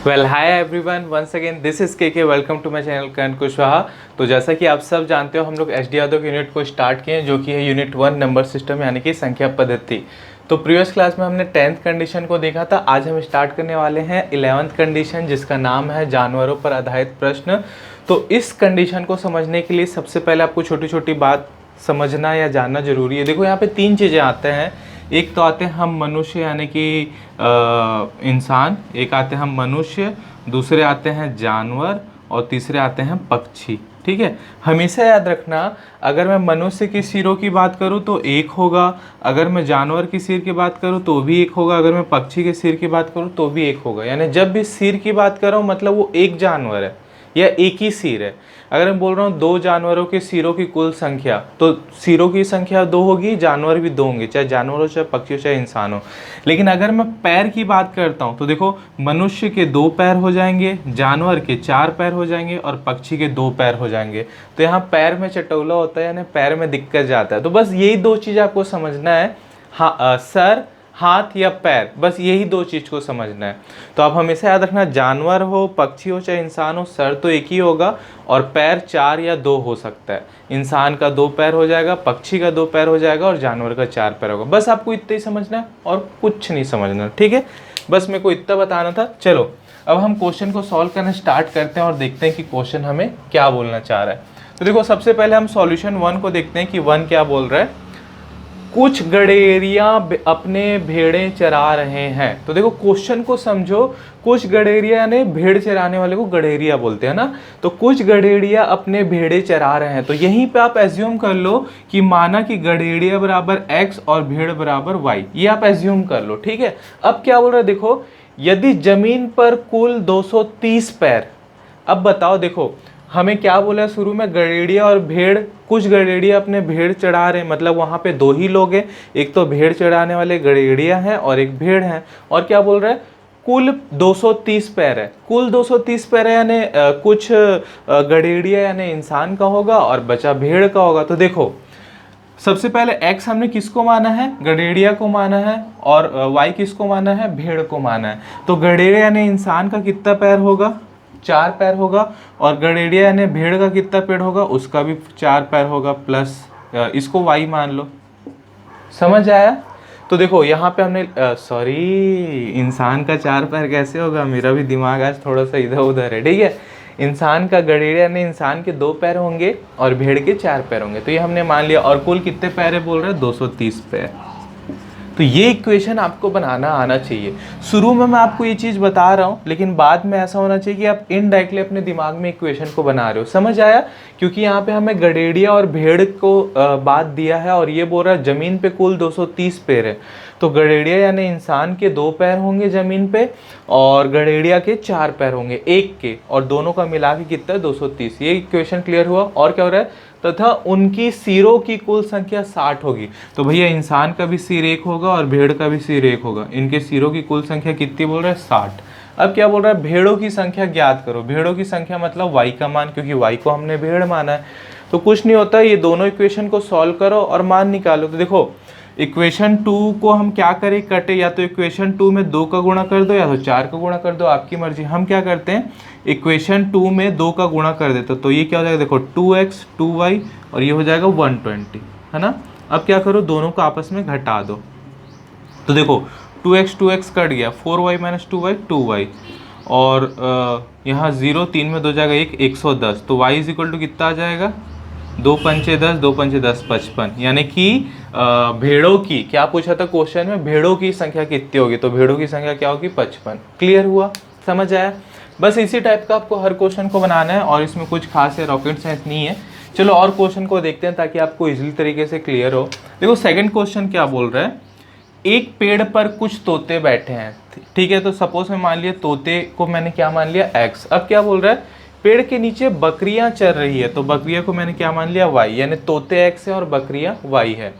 Well hi everyone, once again this is K welcome to my channel Karan Kushwaha. तो जैसा कि आप सब जानते हो, हम लोग एच डी यादव यूनिट को स्टार्ट किए हैं, जो कि है यूनिट 1 नंबर सिस्टम यानी कि संख्या पद्धति। तो प्रीवियस क्लास में हमने 10th कंडीशन को देखा था। आज हम स्टार्ट करने वाले हैं 11th कंडीशन, जिसका नाम है जानवरों पर आधारित प्रश्न। तो इस कंडीशन को समझने के लिए सबसे पहले आपको छोटी छोटी बात समझना या जानना जरूरी है। देखो, यहाँ पे 3 चीज़ें आते हैं। एक तो आते हैं हम मनुष्य यानी कि इंसान, एक आते हैं हम मनुष्य, दूसरे आते हैं जानवर और तीसरे आते हैं पक्षी। ठीक है, हमेशा याद रखना, अगर मैं मनुष्य की सिरों की बात करूं तो एक होगा, अगर मैं जानवर की सिर की बात करूं तो भी एक होगा, अगर मैं पक्षी के सिर की बात करूं तो भी एक होगा। यानी जब भी सिर की बात कर रहा हूं मतलब वो एक जानवर है या एक ही सिर है। अगर मैं बोल रहा हूँ 2 जानवरों के सिरों की कुल संख्या, तो सिरों की संख्या 2 होगी, जानवर भी 2 होंगे, चाहे जानवर हो, चाहे पक्षी हो, चाहे इंसान हो। लेकिन अगर मैं पैर की बात करता हूँ तो देखो, मनुष्य के 2 पैर हो जाएंगे, जानवर के 4 पैर हो जाएंगे और पक्षी के 2 पैर हो जाएंगे। तो यहाँ पैर में चटोला होता है, यानी पैर में दिक्कत जाता है। तो बस यही 2 चीज़ आपको समझना है, हाँ, सर, हाथ या पैर, बस यही 2 चीज़ को समझना है। तो आप हमेशा याद रखना, जानवर हो, पक्षी हो, चाहे इंसान हो, सर तो एक ही होगा और पैर 4 या 2 हो सकता है। इंसान का 2 पैर हो जाएगा, पक्षी का 2 पैर हो जाएगा और जानवर का 4 पैर होगा। बस आपको इतना ही समझना है और कुछ नहीं समझना, ठीक है। बस मेरे को इतना बताना था। चलो अब हम क्वेश्चन को सॉल्व करना स्टार्ट करते हैं और देखते हैं कि क्वेश्चन हमें क्या बोलना चाह रहा है। तो देखो, सबसे पहले हम सॉल्यूशन 1 को देखते हैं कि 1 क्या बोल रहा है। कुछ गडेरिया अपने भेड़ें चरा रहे हैं। तो देखो, क्वेश्चन को समझो। कुछ गडेरिया यानी भेड़ चराने वाले को गडेरिया बोलते हैं ना। तो कुछ गडेरिया अपने भेड़े चरा रहे हैं। तो यहीं पे आप एज्यूम कर लो कि माना कि गडेरिया बराबर x और भेड़ बराबर y, ये आप एज्यूम कर लो, ठीक है। अब क्या बोल रहे हैं, देखो, यदि जमीन पर कुल 230 पैर, अब बताओ, देखो हमें क्या बोला है शुरू में, गडेड़िया और भेड़। कुछ गडेड़िया अपने भेड़ चढ़ा रहे हैं, मतलब वहां पे 2 ही लोग हैं, एक तो भेड़ चढ़ाने वाले गडेड़िया हैं और एक भेड़ हैं। और क्या बोल रहे हैं, कुल 230 पैर है। कुल 230 पैर है यानी कुछ गडेड़िया यानी इंसान का होगा और बचा भेड़ का होगा। तो देखो, सबसे पहले x हमने किसको माना है, गडेड़िया को माना है, और y किसको माना है, भेड़ को माना है। तो गडेड़िया यानी इंसान का कितना पैर होगा, 4 पैर होगा, और गडेड़िया यानी भेड़ का कितना पैर होगा, उसका भी 4 पैर होगा, प्लस इसको y मान लो। समझ आया। तो देखो यहाँ पे हमने सॉरी, इंसान का 4 पैर कैसे होगा, मेरा भी दिमाग आज थोड़ा सा इधर उधर है, ठीक है। इंसान का गडेड़िया यानी इंसान के 2 पैर होंगे और भेड़ के 4 पैर होंगे। तो ये हमने मान लिया। और कुल कितने पैर है बोल रहे हैं, 230 पैर। तो ये इक्वेशन आपको बनाना आना चाहिए। शुरू में मैं आपको ये चीज़ बता रहा हूँ, लेकिन बाद में ऐसा होना चाहिए कि आप इनडायरेक्टली अपने दिमाग में इक्वेशन को बना रहे हो। समझ आया। क्योंकि यहाँ पे हमें गडेड़िया और भेड़ को बात दिया है और ये बोल रहा है जमीन पे कुल 230 पैर है। तो गडेड़िया यानी इंसान के 2 पैर होंगे जमीन पे और गडेड़िया के 4 पैर होंगे एक के, और दोनों का मिला के कितना, 230। ये इक्वेशन क्लियर हुआ। और क्या हो रहा है, तथा उनकी सिरों की कुल संख्या 60 होगी। तो भैया इंसान का भी सिर 1 होगा और भेड़ का भी सिर 1 होगा। इनके सिरों की कुल संख्या कितनी बोल रहा है, 60। अब क्या बोल रहा है, भेड़ों की संख्या ज्ञात करो। भेड़ों की संख्या मतलब y का मान, क्योंकि y को हमने भेड़ माना है। तो कुछ नहीं होता, ये दोनों इक्वेशन को सॉल्व करो और मान निकालो। तो देखो, इक्वेशन 2 को हम क्या करें, कटे, या तो इक्वेशन 2 में 2 का गुणा कर दो या तो 4 का गुणा कर दो, आपकी मर्जी। हम क्या करते हैं, इक्वेशन 2 में 2 का गुणा कर देते। तो ये क्या हो जाएगा, देखो 2x 2y और ये हो जाएगा 120, है ना। अब क्या करो, दोनों को आपस में घटा दो। तो देखो 2x 2x कट गया, 4y - 2y 2y, और यहाँ 0 3 में 2 जाएगा 1, 110। तो y इज इक्वल टू कितना आ जाएगा, 2 पंचे 10, 2 पंचे 10, 55। यानी कि भेड़ों की, क्या पूछा था क्वेश्चन में, भेड़ों की संख्या कितनी होगी। तो भेड़ों की संख्या क्या होगी, 55। क्लियर हुआ, समझ आया। बस इसी टाइप का आपको हर क्वेश्चन को बनाना है और इसमें कुछ खास है रॉकेट साइंस नहीं है। चलो और क्वेश्चन को देखते हैं ताकि आपको इजीली तरीके से क्लियर हो। देखो सेकंड क्वेश्चन क्या बोल रहा है, एक पेड़ पर कुछ तोते बैठे हैं, ठीक है। तो सपोज में मान लिया तोते को मैंने क्या मान लिया, x। अब क्या बोल रहा है, पेड़ के नीचे बकरियां चल रही है। तो बकरियां को मैंने क्या मान लिया, y, यानी तोते x है और बकरियां y है।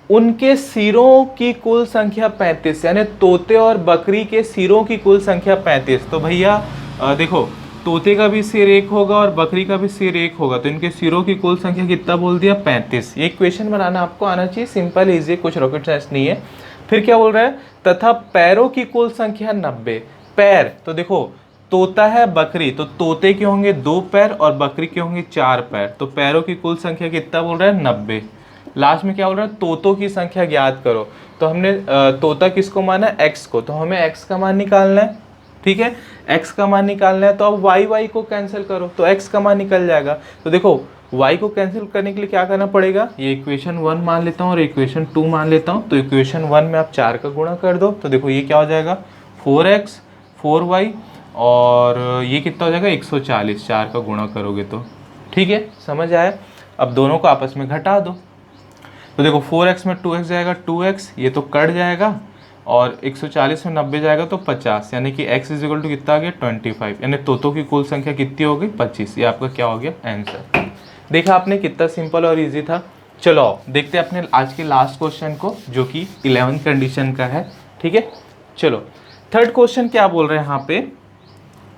उनके सिरों की कुल संख्या 35, यानी तोते और बकरी के सिरों की कुल संख्या 35। तो भैया देखो, तोते का भी सिर 1 होगा और बकरी का भी सिर 1 होगा। तो इनके सिरों की कुल संख्या कितना बोल दिया, 35। ये इक्वेशन बनाना आपको आना चाहिए, सिंपल इजी, कुछ रॉकेट साइंस नहीं है। फिर क्या बोल रहा है, तथा पैरों की कुल संख्या 90। पैर, तो देखो तोता है बकरी, तो तोते के होंगे 2 पैर और बकरी के होंगे 4 पैर, तो पैरों की कुल संख्या कितना बोल रहा है 90। लास्ट में क्या बोल रहा है तोतों की संख्या ज्ञात करो, तो हमने तोता किसको माना x को, तो हमें x का मान निकालना है, ठीक है, x का मान निकालना है। तो अब y को कैंसिल करो तो x का मान निकल जाएगा। तो देखो y को कैंसिल करने के लिए क्या करना पड़ेगा, ये इक्वेशन 1 मान लेता हूँ और इक्वेशन 2 मान लेता हूँ। तो इक्वेशन 1 में आप 4 का गुणा कर दो, तो देखो ये क्या हो जाएगा 4x 4y और ये कितना हो जाएगा 140, 4 का गुणा करोगे तो, ठीक है, समझ आया। अब दोनों को आपस में घटा दो, तो देखो 4x में 2x जाएगा 2x, ये तो कट जाएगा और 140 में 90 जाएगा तो 50, यानी कि x इज इक्वल टू कितना आ गया 25, यानी तोतों की कुल संख्या कितनी हो गई 25। ये आपका क्या हो गया आंसर। देखा आपने कितना सिंपल और इजी था। चलो देखते हैं अपने आज के लास्ट क्वेश्चन को जो कि 11th कंडीशन का है, ठीक है। चलो थर्ड क्वेश्चन क्या बोल रहे हैं यहाँ पे,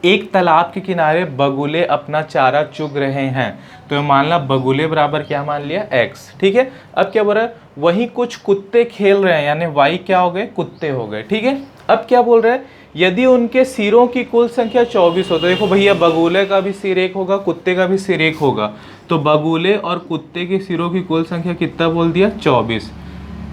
एक तालाब के किनारे बगुले अपना चारा चुग रहे हैं, तो मान ला बगुले बराबर क्या मान लिया x, ठीक है। अब क्या बोल रहा है वहीं कुछ कुत्ते खेल रहे हैं, यानी y क्या हो गए कुत्ते हो गए, ठीक है। अब क्या बोल रहा है यदि उनके सिरों की कुल संख्या 24 हो, तो देखो भैया बगुले का भी सिर एक होगा कुत्ते का भी सिर एक होगा, तो बगुले और कुत्ते के सिरों की कुल संख्या कितना बोल दिया 24,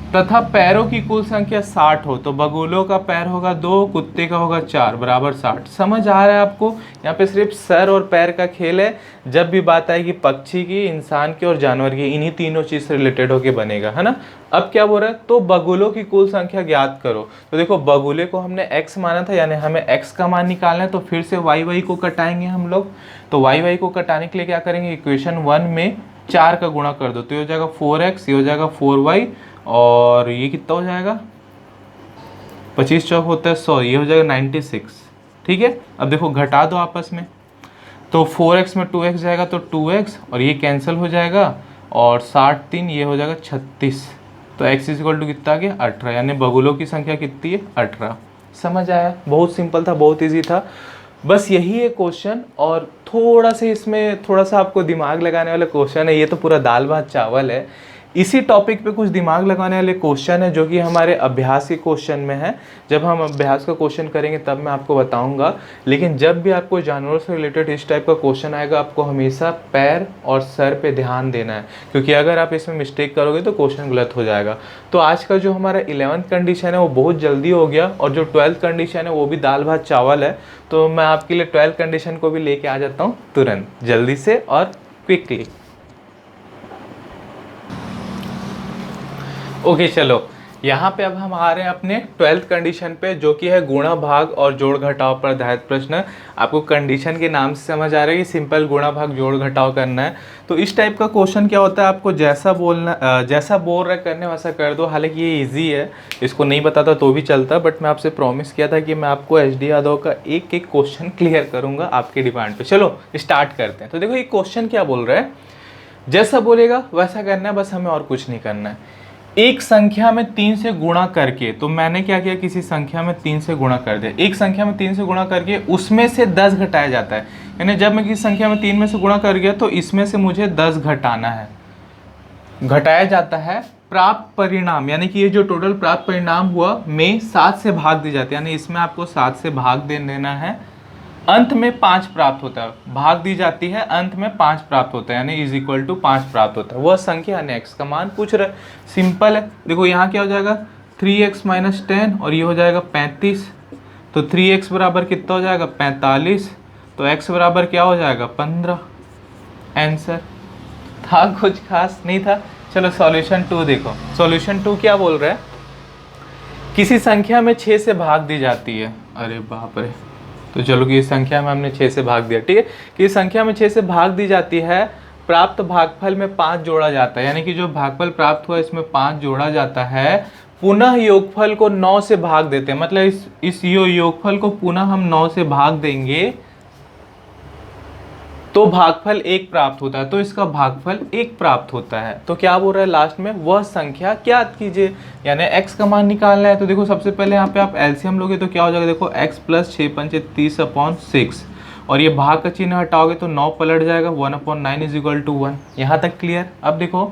तथा पैरों की कुल संख्या 60 हो, तो बगुलों का पैर होगा 2 कुत्ते का होगा 4 बराबर 60। समझ आ रहा है आपको, यहाँ पे सिर्फ सर और पैर का खेल है। जब भी बात आएगी पक्षी की, इंसान की और जानवर की, इन्हीं तीनों चीज से रिलेटेड होके बनेगा, है ना। अब क्या बोल रहा है तो बगुलों की कुल संख्या ज्ञात करो, तो देखो बगुले को हमने x माना था, यानी हमें x का मान निकालना है, तो फिर से y को कटाएंगे हम लोग। तो y को कटाने के लिए क्या करेंगे इक्वेशन 1 में 4 का गुणा कर दो, तो ये हो जाएगा 4x, ये हो जाएगा 4y और ये कितना हो जाएगा 25 चौक होता है 100, ये हो जाएगा 96, ठीक है। अब देखो घटा दो आपस में, तो 4x में 2x जाएगा तो 2x और ये कैंसिल हो जाएगा और 60 3 ये हो जाएगा 36, तो x इज इक्वल टू कितना आ गया 18, यानी बगुलों की संख्या कितनी है 18। समझ आया, बहुत सिंपल था, बहुत ईजी था, बस यही है क्वेश्चन। और थोड़ा सा इसमें थोड़ा सा आपको दिमाग लगाने वाला क्वेश्चन है, ये तो पूरा दाल भात चावल है। इसी टॉपिक पे कुछ दिमाग लगाने वाले क्वेश्चन है जो कि हमारे अभ्यास के क्वेश्चन में है। जब हम अभ्यास का क्वेश्चन करेंगे तब मैं आपको बताऊंगा, लेकिन जब भी आपको जानवरों से रिलेटेड इस टाइप का क्वेश्चन आएगा आपको हमेशा पैर और सर पे ध्यान देना है, क्योंकि अगर आप इसमें मिस्टेक करोगे तो क्वेश्चन गलत हो जाएगा। तो आज का जो हमारा 11th कंडीशन है वो बहुत जल्दी हो गया, और जो 12th कंडीशन है वो भी दाल भात चावल है। तो मैं आपके लिए 12th कंडीशन को भी लेके आ जाता हूँ तुरंत, जल्दी से और क्विकली। ओके चलो यहाँ पे अब हम आ रहे हैं अपने 12th कंडीशन पे, जो कि है गुणा भाग और जोड़ घटाव पर आधारित प्रश्न। आपको कंडीशन के नाम से समझ आ रहा है कि सिंपल गुणा भाग जोड़ घटाव करना है। तो इस टाइप का क्वेश्चन क्या होता है, आपको जैसा बोलना जैसा बोल रहा करने वैसा कर दो। हालांकि ये इजी है, इसको नहीं बताता तो भी चलता, बट मैं आपसे प्रॉमिस किया था कि मैं आपको एच डी यादव का एक एक क्वेश्चन क्लियर करूँगा आपके डिमांड पर। चलो स्टार्ट करते हैं। तो देखो ये क्वेश्चन क्या बोल रहा है, जैसा बोलेगा वैसा करना है, बस हमें और कुछ नहीं करना है। एक संख्या में 3 से गुणा करके, तो मैंने क्या किया किसी संख्या में 3 से गुणा कर दिया, एक संख्या में 3 से गुणा करके उसमें से 10 घटाया जाता है। यानी जब मैं किसी संख्या में 3 में से गुणा कर गया तो इसमें से मुझे 10 घटाना है, घटाया जाता है। प्राप्त परिणाम यानी कि ये जो टोटल प्राप्त परिणाम हुआ में 7 से भाग दी जाती है, यानी इसमें आपको 7 से भाग दे देना है। अंत में 5 प्राप्त होता है, भाग दी जाती है, अंत में 5 प्राप्त होता है, यानी इज इक्वल टू 5 प्राप्त होता है। वह संख्या यानी x का मान पूछ रहा है, सिंपल है। देखो यहाँ क्या हो जाएगा 3x माइनस 10 और ये हो जाएगा 35, तो 3x बराबर कितना हो जाएगा 45, तो x बराबर क्या हो जाएगा 15। आंसर था, कुछ खास नहीं था। चलो सॉल्यूशन 2 देखो, सॉल्यूशन 2 क्या बोल रहा है, किसी संख्या में 6 से भाग दी जाती है। अरे बाप रे, तो चलो कि इस संख्या में हमने 6 से भाग दिया, ठीक है। कि इस संख्या में 6 से भाग दी जाती है, प्राप्त भागफल में 5 जोड़ा जाता है, यानी कि जो भागफल प्राप्त हुआ इसमें 5 जोड़ा जाता है। पुनः योगफल को 9 से भाग देते हैं, मतलब इस योगफल को पुनः हम 9 से भाग देंगे तो भागफल 1 प्राप्त होता है, तो इसका भागफल 1 प्राप्त होता है। तो क्या बोल रहा है लास्ट में, वह संख्या ज्ञात कीजिए, यानी x का मान निकालना है। तो देखो सबसे पहले यहाँ पे आप एलसीएम लोगे तो क्या हो जाएगा, देखो x प्लस 6 पंचे 30/6 और ये भाग का चिन्ह हटाओगे तो 9 पलट जाएगा, 1/9 इज इक्वल टू 1। यहाँ तक क्लियर। अब देखो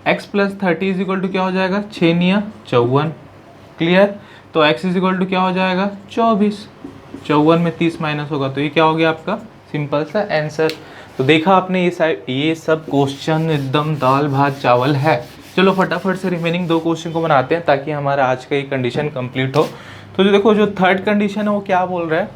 x plus 30 is equal to क्या हो जाएगा 6 9 54, क्लियर। तो x इज इक्वल टू क्या हो जाएगा 24। 54 में 30 माइनस होगा तो ये क्या हो गया आपका सिंपल सा आंसर। तो देखा आपने ये सब क्वेश्चन एकदम दाल भात चावल है। चलो फटाफट से रिमेनिंग 2 क्वेश्चन को बनाते हैं ताकि हमारा आज का ये कंडीशन कंप्लीट हो। तो जो देखो जो थर्ड कंडीशन है वो क्या बोल रहा है,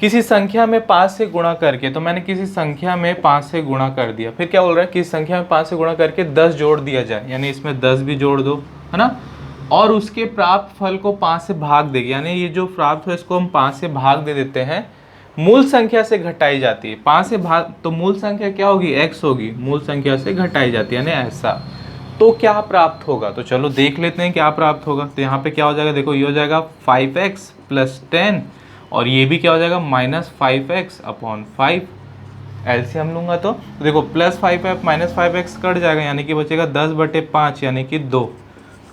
किसी संख्या में 5 से गुणा करके, तो मैंने किसी संख्या में 5 से गुणा कर दिया, फिर क्या बोल रहा है किसी संख्या में 5 से गुणा करके 10 जोड़ दिया जाए, यानी इसमें 10 भी जोड़ दो, है ना, और उसके प्राप्त फल को 5 से भाग देगी, यानी ये जो प्राप्त हो इसको हम 5 से भाग दे देते हैं, मूल संख्या से घटाई जाती है। 5 से भाग तो मूल संख्या क्या होगी, x होगी, मूल संख्या से घटाई जाती है, यानी ऐसा। तो क्या प्राप्त होगा, तो चलो देख लेते हैं क्या प्राप्त होगा। तो यहाँ पे क्या हो जाएगा, देखो ये हो जाएगा 5x + 10 और ये भी क्या हो जाएगा -5x/5। एलसीएम लूंगा तो देखो +5f -5x कट जाएगा, यानी कि बचेगा 10/5 यानी कि 2। तो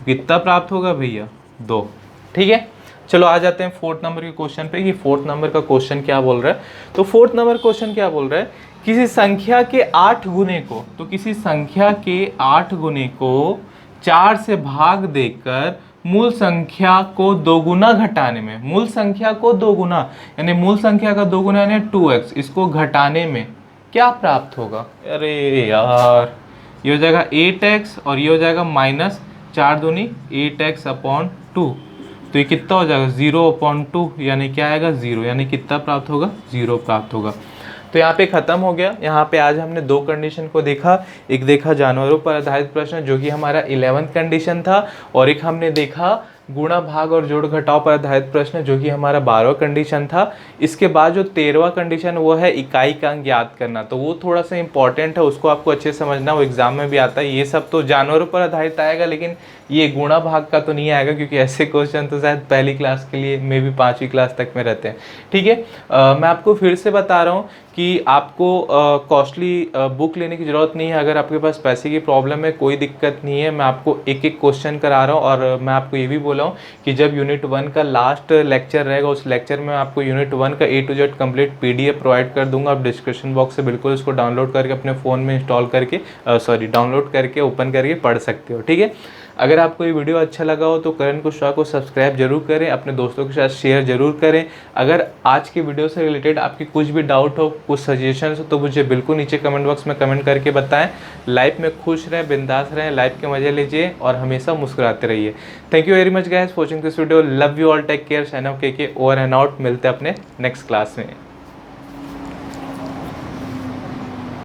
कितना प्राप्त होगा भैया 2। ठीक है, चलो आ जाते हैं 4th नंबर के क्वेश्चन पे कि 4th नंबर का क्वेश्चन क्या बोल रहा है। तो 4th नंबर क्वेश्चन क्या बोल रहा है, किसी संख्या के 8 गुने को, तो किसी संख्या के 8 गुने को 4 से भाग देकर मूल संख्या को दोगुना घटाने में, मूल संख्या को दोगुना यानी मूल संख्या का दोगुना यानी 2x, इसको घटाने में क्या प्राप्त होगा। अरे यार ये हो जाएगा 8x और ये हो जाएगा -4 दूनी 8x/2, तो ये कितना हो जाएगा 0/2, यानी क्या आएगा 0, यानी कितना प्राप्त होगा 0 प्राप्त होगा। तो यहाँ पे खत्म हो गया। यहाँ पे आज हमने 2 कंडीशन को देखा, एक देखा जानवरों पर आधारित प्रश्न जो कि हमारा 11th कंडीशन था, और एक हमने देखा गुणा भाग और जोड़ घटाव पर आधारित प्रश्न जो कि हमारा 12वां कंडीशन था। इसके बाद जो 13वां कंडीशन वो है इकाई का अंक याद करना, तो वो थोड़ा सा इंपॉर्टेंट है, उसको आपको अच्छे से समझना, वो एग्जाम में भी आता है। ये सब तो जानवरों पर आधारित आएगा, लेकिन ये गुणा भाग का तो नहीं आएगा क्योंकि ऐसे क्वेश्चन तो शायद पहली क्लास के लिए मे भी 5वीं क्लास तक में रहते हैं। ठीक है, मैं आपको फिर से बता रहा हूँ कि आपको कॉस्टली बुक लेने की ज़रूरत नहीं है। अगर आपके पास पैसे की प्रॉब्लम है कोई दिक्कत नहीं है, मैं आपको एक एक क्वेश्चन करा रहा हूँ, और मैं आपको ये भी बोला हूँ कि जब यूनिट 1 का लास्ट लेक्चर रहेगा उस लेक्चर में आपको यूनिट 1 का A to Z complete PDF provide कर दूंगा। आप डिस्क्रिप्शन बॉक्स से बिल्कुल इसको डाउनलोड करके अपने फ़ोन में इंस्टॉल करके डाउनलोड करके ओपन करके पढ़ सकते हो। ठीक है, अगर आपको ये वीडियो अच्छा लगा हो तो करण कुशवाहा को सब्सक्राइब जरूर करें, अपने दोस्तों के साथ शेयर जरूर करें। अगर आज की वीडियो से रिलेटेड आपकी कुछ भी डाउट हो, कुछ सजेशन हो, तो मुझे बिल्कुल नीचे कमेंट बॉक्स में कमेंट करके बताएं। लाइफ में खुश रहें, बिंदास रहें, लाइफ के मजे लीजिए और हमेशा मुस्कुराते रहिए। Thank you very much guys for watching this video. Love you all, take care, sign off K over and out. मिलते हैं अपने नेक्स्ट क्लास में।